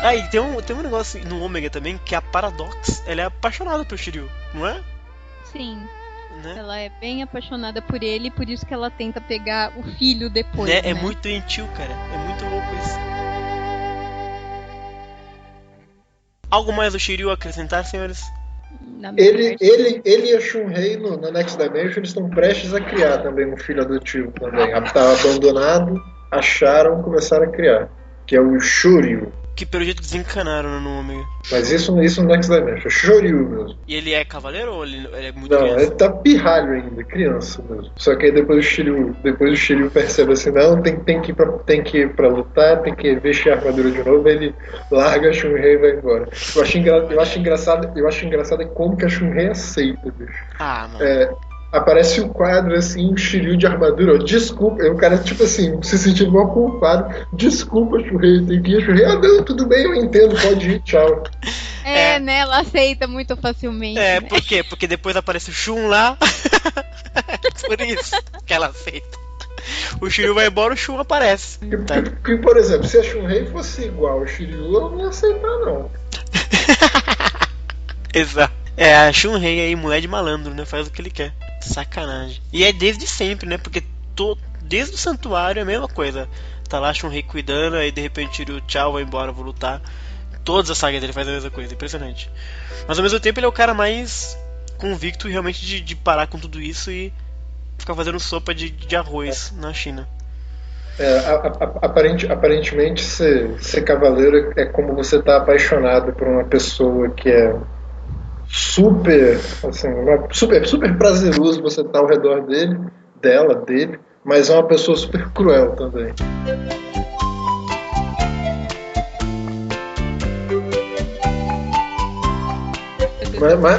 Aí, tem um negócio no Ômega também, que é a Paradox. Ela é apaixonada pelo Shiryu, não é? Sim. Né? Ela é bem apaixonada por ele, por isso que ela tenta pegar o filho depois. Né? Né? É muito gentil, cara. É muito louco isso. Algo mais do Shiryu a acrescentar, senhores? Ele e a Shunrei na Next Dimension, eles estão prestes a criar também um filho adotivo também. Estava abandonado, acharam, começaram a criar. Que é o Shoryu. Que pelo jeito desencanaram no Ômega. Mas isso no Next Dimension, Shoryu mesmo. E ele é cavaleiro ou ele é muito Não, criança? ele tá pirralho ainda, criança mesmo. Só que aí depois o Shiryu percebe assim, não, tem que ir pra lutar, tem que vestir a armadura de novo, ele larga a Shunrei e vai embora. Eu acho engraçado como que a Shunrei aceita, bicho. Ah, mano. Aparece o quadro assim, o Shiryu de armadura, desculpa, o cara tipo assim, se sentindo mal culpado, desculpa, Shunrei, tem que ir, Shunrei, não, tudo bem, eu entendo, pode ir, tchau. Né, ela aceita muito facilmente. Né? Por quê? Porque depois aparece o Shun lá, por isso que ela aceita. O Shiryu vai embora, o Shun aparece. Porque, por exemplo, se a Shunrei fosse igual ao Shiryu, eu não ia aceitar, não. Exato. A Shunrei aí, mulher de malandro, né? Faz o que ele quer. Sacanagem. E é desde sempre, né? Porque desde o santuário é a mesma coisa. Tá lá a Shunrei cuidando, aí de repente tira o tchau, vai embora, vou lutar. Todas as sagas dele fazem a mesma coisa, impressionante. Mas ao mesmo tempo ele é o cara mais convicto realmente de parar com tudo isso e ficar fazendo sopa de arroz na China. Aparentemente ser cavaleiro é como você estar apaixonado por uma pessoa que é super, assim, super prazeroso você estar ao redor dele, mas é uma pessoa super cruel também.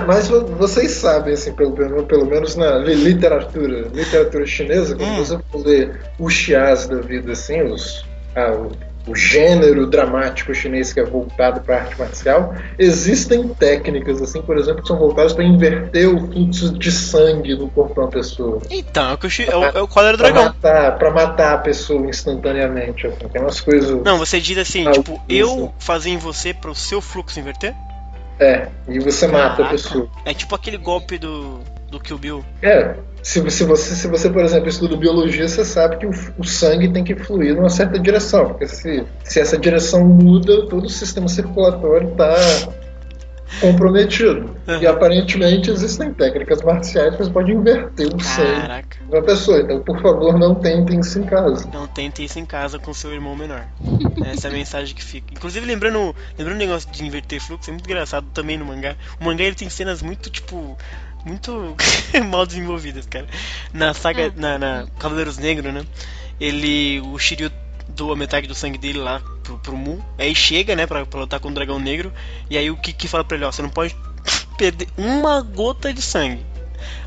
Mas vocês sabem, assim, pelo menos na literatura chinesa, quando você for ler os xiás da vida, assim, o gênero dramático chinês que é voltado para a arte marcial, existem técnicas, assim, por exemplo, que são voltadas para inverter o fluxo de sangue no corpo de uma pessoa. Então, é o Cólera do Dragão. Para matar a pessoa instantaneamente, assim, tem umas coisas... Não, você diz assim, tipo, eu fazer em você para o seu fluxo inverter? E você mata a pessoa. É tipo aquele golpe do Kill Bill. Se você, por exemplo, estuda biologia, você sabe que o sangue tem que fluir numa certa direção. Porque se essa direção muda, todo o sistema circulatório está comprometido. E aparentemente existem técnicas marciais que você pode inverter o sangue da pessoa. Então, por favor, não tentem isso em casa. Não tentem isso em casa com seu irmão menor. Essa é a mensagem que fica. Inclusive, lembrando o negócio de inverter fluxo, é muito engraçado também no mangá. O mangá ele tem cenas muito, muito mal desenvolvidas, cara. Na saga, na Cavaleiros Negros, né? O Shiryu doa metade do sangue dele lá pro Mu. Aí chega, né, pra lutar com o Dragão Negro. E aí o Kiki fala pra ele, você não pode perder uma gota de sangue.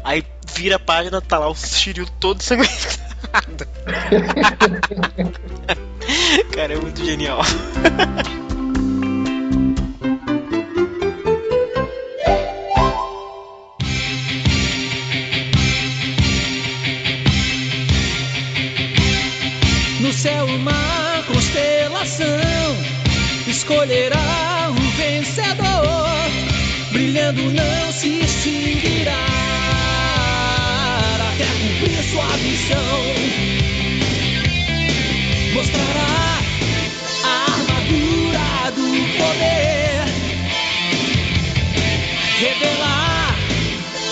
Aí vira a página, tá lá o Shiryu todo sanguentado. Cara, é muito genial. No céu uma constelação escolherá um vencedor, brilhando não se extinguirá até cumprir sua missão. Mostrará a armadura do poder, revelar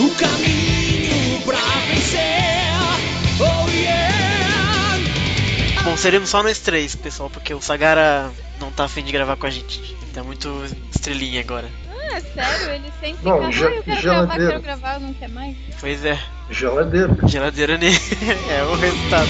o caminho pra vencer. Oh yeah! Bom, seremos só nós três, pessoal, porque o Sagara não tá afim de gravar com a gente. Ele tá muito estrelinha agora. Sério? Ele sempre fica, eu quero gravar, não quer mais? Pois é. Geladeira. Geladeira nele. É o resultado.